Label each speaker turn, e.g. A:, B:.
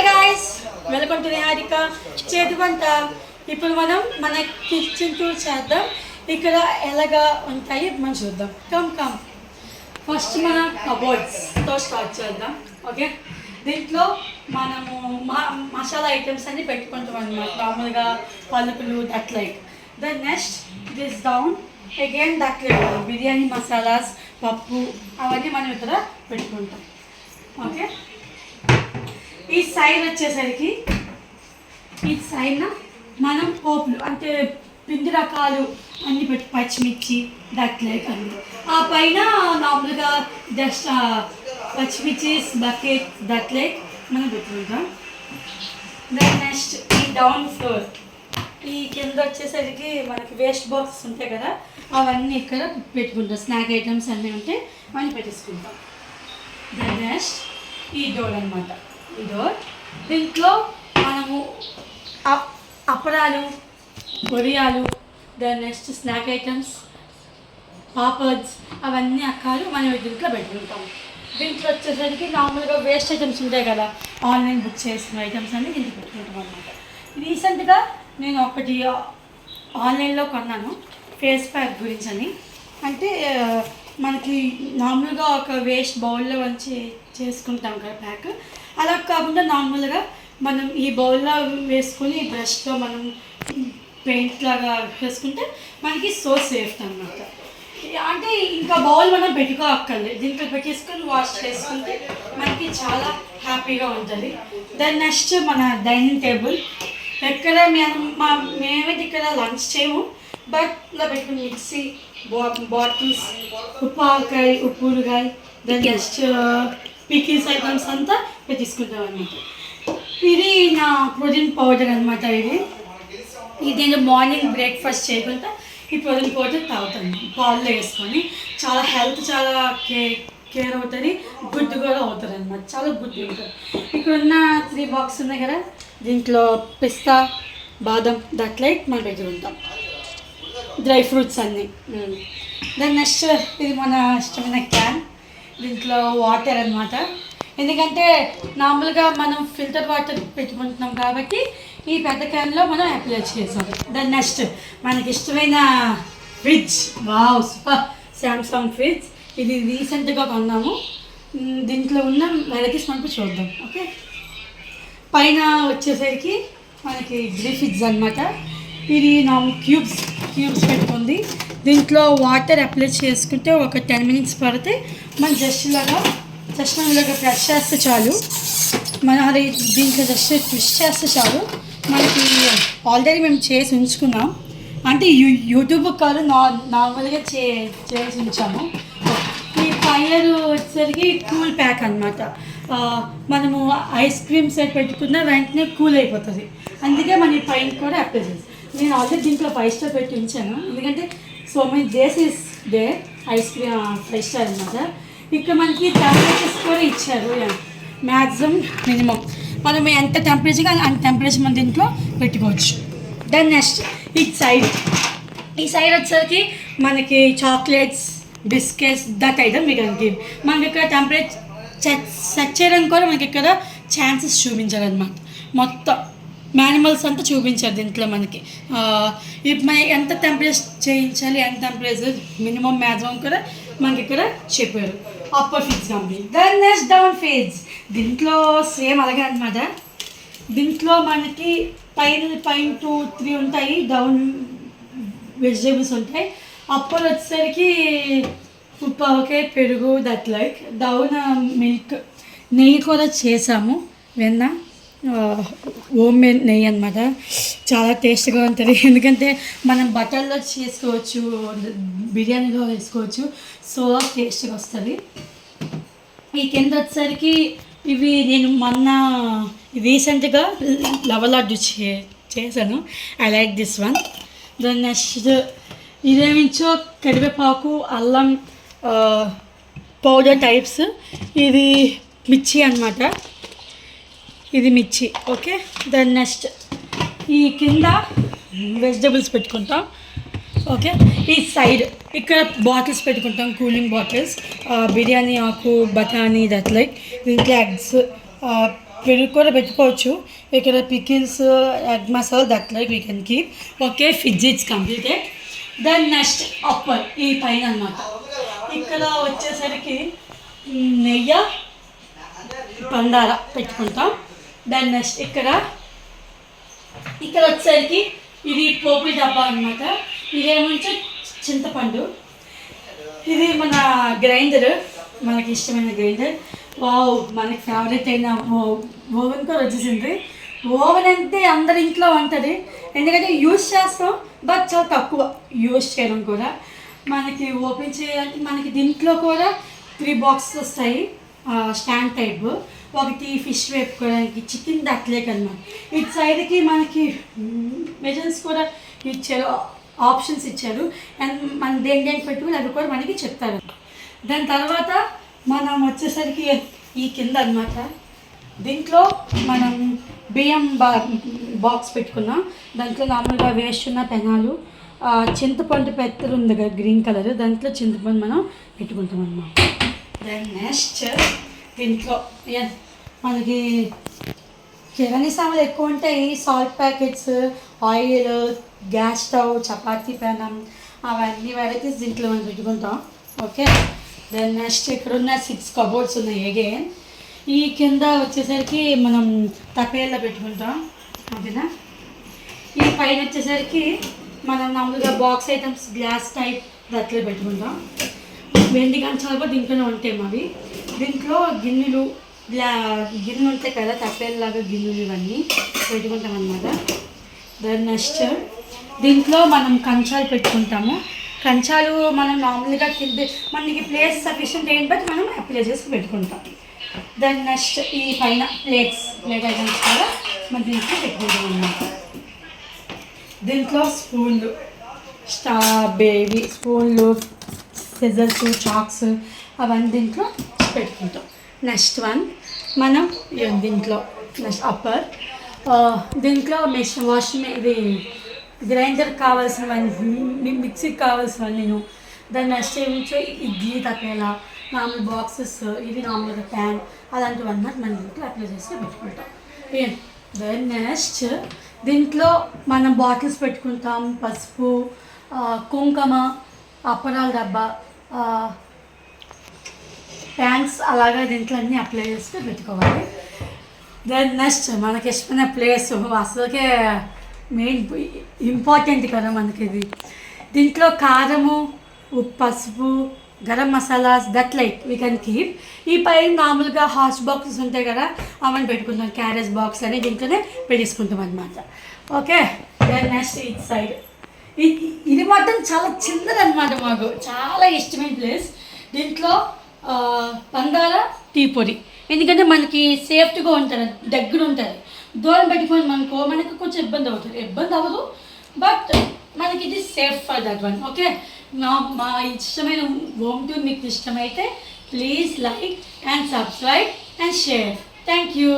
A: Hi guys, welcome to Niharika చేతి వంట. ఇప్పుడు మనం మన కిచెన్ టూర్ చేద్దాం. ఇక్కడ ఎలాగా ఉంటాయి మనం చూద్దాం. కమ్ ఫస్ట్ మన కబోర్డ్స్తో స్టార్ట్ చేద్దాం. ఓకే, దీంట్లో మనము మసాలా ఐటమ్స్ అన్ని పెట్టుకుంటాం అన్నమాట. మామూలుగా పలుకులు that like. Then next this down again that like biryani masalas, పప్పు అవన్నీ మనం ఇక్కడ పెట్టుకుంటాం. ఓకే, ఈ సైడ్ వచ్చేసరికి ఈ సైడ్న మనం పోపులు అంటే పిండి రకాలు అన్ని పెట్టి పచ్చిమిర్చి దట్లేక్ అన్ని. ఆ పైన నార్మల్గా జస్ట్ పచ్చిమిర్చి బకెట్ దట్లేక్ మనం పెట్టుకుంటాం. దెన్ నెక్స్ట్ ఈ డౌన్ ఫ్లోర్, ఈ కింద వచ్చేసరికి మనకి వేస్ట్ బాక్సెస్ ఉంటాయి కదా, అవన్నీ ఇక్కడ పెట్టుకుంటాం. స్నాక్ ఐటమ్స్ అన్నీ ఉంటే అవన్నీ పెట్టేసుకుంటాం. దెన్ నెక్స్ట్ ఈ డోర్ అనమాట. ఈ డోర్ దీంట్లో మనము అప్పడాలు, వడియాలు, దాని నెక్స్ట్ స్నాక్ ఐటమ్స్, పాపడ్స్ అవన్నీ అక్కాలు మనం దీంట్లో పెట్టుకుంటాం. దీంట్లో వచ్చేసరికి నార్మల్గా వేస్ట్ ఐటమ్స్ ఉంటాయి కదా, ఆన్లైన్ బుక్ చేసిన ఐటమ్స్ అన్నీ దీంట్లో పెట్టుకుంటాం అనమాట. రీసెంట్గా నేను ఒకటి ఆన్లైన్లో కొన్నాను ఫేస్ ప్యాక్ గురించి అని. అంటే మనకి నార్మల్గా ఒక వేస్ట్ బౌల్లో వంచి చేసుకుంటాం కదా ప్యాక్, అలా కాకుండా నార్మల్గా మనం ఈ బౌల్లో వేసుకొని బ్రష్తో మనం పెయింట్ లాగా వేసుకుంటే మనకి సో సేఫ్ అన్నమాట. అంటే ఇంకా బౌల్ మనం పెట్టుకోక్కర్లేదు, దీంట్లో పెట్టేసుకొని వాష్ చేసుకుంటే మనకి చాలా హ్యాపీగా ఉంటుంది. దాని నెక్స్ట్ మన డైనింగ్ టేబుల్. ఎక్కడ మేమైతే ఇక్కడ లంచ్ చేయము, బట్ ఇలా పెట్టుకుని మిక్సీ, బాటిల్స్, ఉప్పాకాయ, ఉప్పుడుకాయ, దాని నెక్స్ట్ పికిల్స్ ఐటమ్స్ అంతా తీసుకుంటాం అన్నమాట. ఇది నా ప్రోటీన్ పౌడర్ అనమాట. ఇది నేను మార్నింగ్ బ్రేక్ఫాస్ట్ చేయకుండా ఈ ప్రోటీన్ పౌడర్ తాగుతాను పాల్లో వేసుకొని. చాలా హెల్త్ చాలా కేర్ అవుతుంది, గుడ్ కూడా అవుతుంది అనమాట. చాలా గుడ్ ఉంటుంది. ఇక్కడ ఉన్న 3 బాక్స్ ఉన్నాయి కదా, దీంట్లో పిస్తా, బాదం దట్ లైక్ మనం పెట్టుకుంటాం, డ్రై ఫ్రూట్స్ అన్నీ. దాని నెక్స్ట్ ఇది మన ఇష్టమైన క్యాన్. దీంట్లో వాటర్ అనమాట. ఎందుకంటే నార్మల్గా మనం ఫిల్టర్ వాటర్ పెట్టుకుంటున్నాం కాబట్టి ఈ పెద్ద క్యాన్లో మనం అప్లై చేసాం. దాని నెక్స్ట్ మనకి ఇష్టమైన fridge. Wow, super Samsung fridge. ఇది రీసెంట్గా కొన్నాము. దీంట్లో ఉన్న వెరైటీస్ మనకు చూద్దాం. ఓకే, పైన వచ్చేసరికి మనకి గ్రీ ఫ్రిడ్జ్ అనమాట. ఇది నా క్యూబ్స్ పెట్టుకుంది. దీంట్లో వాటర్ అప్లై చేసుకుంటే ఒక 10 minutes పడితే మనం జస్ట్ ఇలాగా ప్రెస్ చేస్తే చాలు. అది దీంట్లో జస్ట్ ట్విస్ట్ చేస్తే చాలు. మనకి ఆల్రెడీ మేము చేసి ఉంచుకున్నాం, అంటే యూట్యూబ్ కాదు, నార్మల్గా చేసి ఉంచాము. ఈ ఫైర్ వచ్చేసరికి కూల్ ప్యాక్ అనమాట. మనము ఐస్ క్రీమ్ సెట్ పెట్టుకున్న వెంటనే కూల్ అయిపోతుంది, అందుకే మన ఈ పైన కూడా అప్లై చేస్తాం. నేను ఆల్రెడీ దీంట్లో 5 స్టార్ పెట్టి ఉంచాను, ఎందుకంటే so many days is day ice cream 5 star అనమాట. ఇక్కడ మనకి టెంపరేచర్స్ కూడా ఇచ్చారు, మ్యాక్సిమం మినిమం మనం ఎంత టెంపరేచర్ కానీ అంత టెంపరేచర్ మనం దీంట్లో పెట్టుకోవచ్చు. దెన్ నెక్స్ట్ ఈ సైడ్ వచ్చేసరికి మనకి చాక్లెట్స్, బిస్కెట్స్ దట్ ఐటమ్ మీకు మనకి ఇక్కడ టెంపరేచర్ సెట్ చేయడానికి కూడా మనకి ఇక్కడ ఛాన్సెస్ చూపించారనమాట. మొత్తం యానిమల్స్ అంతా చూపించారు దీంట్లో మనకి. ఇప్పుడు మన ఎంత టెంపరేచర్ చేయించాలి, ఎంత టెంపరేచర్ మినిమం మ్యాక్సిమం కూడా మనకి ఇక్కడ చెప్పారు. Upper freeze company. Then next down freeze. దీంట్లో సేమ్ అలాగే అనమాట. దీంట్లో మనకి పైన 2, 3 ఉంటాయి, డౌన్ వెజిటేబుల్స్ ఉంటాయి. అప్పర్ వచ్చేసరికి ఉప్పావకాయ, పెరుగు దట్ లైక్. డౌన్ మిల్క్, నెయ్యి కూడా చేసాము, వెన్న హోమ్ మేడ్ నెయ్యి అనమాట. చాలా టేస్ట్గా ఉంటుంది, ఎందుకంటే మనం బటర్లో చేసుకోవచ్చు, బిర్యానీలో వేసుకోవచ్చు, సో టేస్ట్గా వస్తుంది. ఈ కింద వచ్చేసరికి ఇవి నేను మొన్న రీసెంట్గా లడ్డు చేశాను. I like this one. దాని నెక్స్ట్ ఇదేమించో కరివేపాకు, అల్లం పౌడర్ టైప్స్. ఇది మిర్చి అనమాట, ఇది మిర్చి. ఓకే, దాని నెక్స్ట్ ఈ కింద వెజిటబుల్స్ పెట్టుకుంటాం. ఓకే, ఈ సైడ్ ఇక్కడ బాటిల్స్ పెట్టుకుంటాం, కూలింగ్ బాటిల్స్, బిర్యానీ ఆకు, బఠానీ దట్ లైక్. దీంట్లో ఎగ్స్, పెరుగు కూడా పెట్టుకోవచ్చు. ఇక్కడ pickles, egg masala that like we can keep. Okay, fridge it's completed. Then next upper ఈ పైన అనమాట. ఇక్కడ వచ్చేసరికి నెయ్యి, పందార పెట్టుకుంటాం. దెన్ నెక్స్ట్ ఇక్కడ వచ్చేసరికి ఇది పోపుల డబ్బా అనమాట. ఇదేమంటే చింతపండు. ఇది మన గ్రైండర్, మనకి ఇష్టమైన గ్రైండర్. వావ్, మనకి ఫేవరెట్ అయిన ఓవెన్ కూడా వచ్చేసింది. ఓవెన్ అంటే అందరి ఇంట్లో ఉంటుంది, ఎందుకంటే యూజ్ చేస్తాం బట్ చాలా తక్కువ యూజ్ చేయడం కూడా. మనకి ఓపెన్ చేయాలంటే మనకి దీంట్లో కూడా 3 బాక్సెస్ వస్తాయి, స్టాండ్ టైప్. ఒకటి ఫిష్ వేపుకోవడానికి, చికెన్ దట్లేక అనమాట. ఇటు సైడ్కి మనకి మెజర్స్ కూడా ఇచ్చారు, ఆప్షన్స్ ఇచ్చారు. అండ్ మన దేనికి పెట్టుకుని అవి కూడా మనకి చెప్తారు. దాని తర్వాత మనం వచ్చేసరికి ఈ కింద అనమాట, దీంట్లో మనం బియ్యం బాక్స్ పెట్టుకున్నాం. దాంట్లో మామూలుగా వేస్ట్ ఉన్న పెనాలు, చింతపండు పెత్తలు ఉంది కదా గ్రీన్ కలర్, దాంట్లో చింతపండు మనం పెట్టుకుంటాం అన్నమాట. దెన్ నెక్స్ట్ దీంట్లో మనకి కిరాణీ సామాన్లు ఎక్కువ ఉంటాయి. Salt packets, oil, gas stove, chapati పెనం, అవన్నీ వెరైటీస్ దీంట్లో మనం పెట్టుకుంటాం. ఓకే, దెన్ నెక్స్ట్ ఇక్కడ ఉన్న 6 కబోర్డ్స్ ఉన్నాయి అగైన్. ఈ కింద వచ్చేసరికి మనం తపేళ్ళ పెట్టుకుంటాం. ఓకేనా, ఈ పైన వచ్చేసరికి మనం మామూలుగా బాక్స్ ఐటమ్స్, గ్లాస్ టైప్ దట్లో పెట్టుకుంటాం. వెండి కంచాలు కూడా దీంట్లోనే ఉంటాయి అవి. దీంట్లో గిన్నెలు, గిన్నెలు ఉంటాయి కదా, తప్పేలాగా గిన్నెలు, ఇవన్నీ పెట్టుకుంటాం అన్నమాట. దాని నెక్స్ట్ దీంట్లో మనం కంచాలు పెట్టుకుంటాము. కంచాలు మనం మామూలుగా కింద మనకి ప్లేస్ సఫిషియంట్ ఏంటి బట్టి మనం అప్లై చేసి పెట్టుకుంటాం. దాని నెక్స్ట్ ఈ పైన ప్లేట్ ఐటమ్స్ కూడా మనం దీంట్లో పెట్టుకుంటాం అన్నమాట. దీంట్లో స్పూన్లు, బేబీ స్పూన్లు, సిజర్స్, చాక్స్, అవన్నీ దీంట్లో పెట్టుకుంటాం. నెక్స్ట్ వన్ మనం దీంట్లో నెక్స్ట్ అప్పర్, దీంట్లో వాషింగ్ ఇది గ్రైండర్ కావాల్సినవన్నీ, మిక్సీకి కావాల్సినవన్నీ. దాని నెక్స్ట్ ఏమించో ఇడ్లీ తప్పేలా మామూలు బాక్సెస్, ఇది నార్మల్గా ప్యాన్, అలాంటివన్నీ మనం దీంట్లో అప్లై చేసి పెట్టుకుంటాం. దెన్ నెక్స్ట్ దీంట్లో మనం బాటిల్స్ పెట్టుకుంటాం, పసుపు, కుంకుమ, అప్పడాల డబ్బా, ప్యాన్స్, అలాగా దీంట్లో అన్నీ అప్లై చేస్తే పెట్టుకోవాలి. దెన్ నెక్స్ట్ మనకి ఇష్టమైన ప్లేస్, అసలుకే మెయిన్ ఇంపార్టెంట్ కదా మనకి ఇది. దీంట్లో కారము, పసుపు, garam masalas that like we can keep. ఈ పైన మామూలుగా హాట్ బాక్సెస్ ఉంటాయి కదా, అవన్నీ పెట్టుకుంటాం. క్యారేజ్ బాక్స్ అనేది దీంట్లోనే పెట్టేసుకుంటాం అనమాట. Okay, then next it side ఇది మాత్రం చాలా చిన్నది అనమాట, మాకు చాలా ఇష్టమైన ప్లేస్. దీంట్లో పందాల టీ పొడి, ఎందుకంటే మనకి సేఫ్టీగా ఉంటుంది, దగ్గర ఉంటుంది. దూరం పెట్టుకొని మనకి కొంచెం ఇబ్బంది అవ్వదు బట్ మనకి ఇది safe for that one. Okay, మా ఇష్టమైన హోమ్ టూర్ మీకు ఇష్టమైతే please like and subscribe and share. Thank you.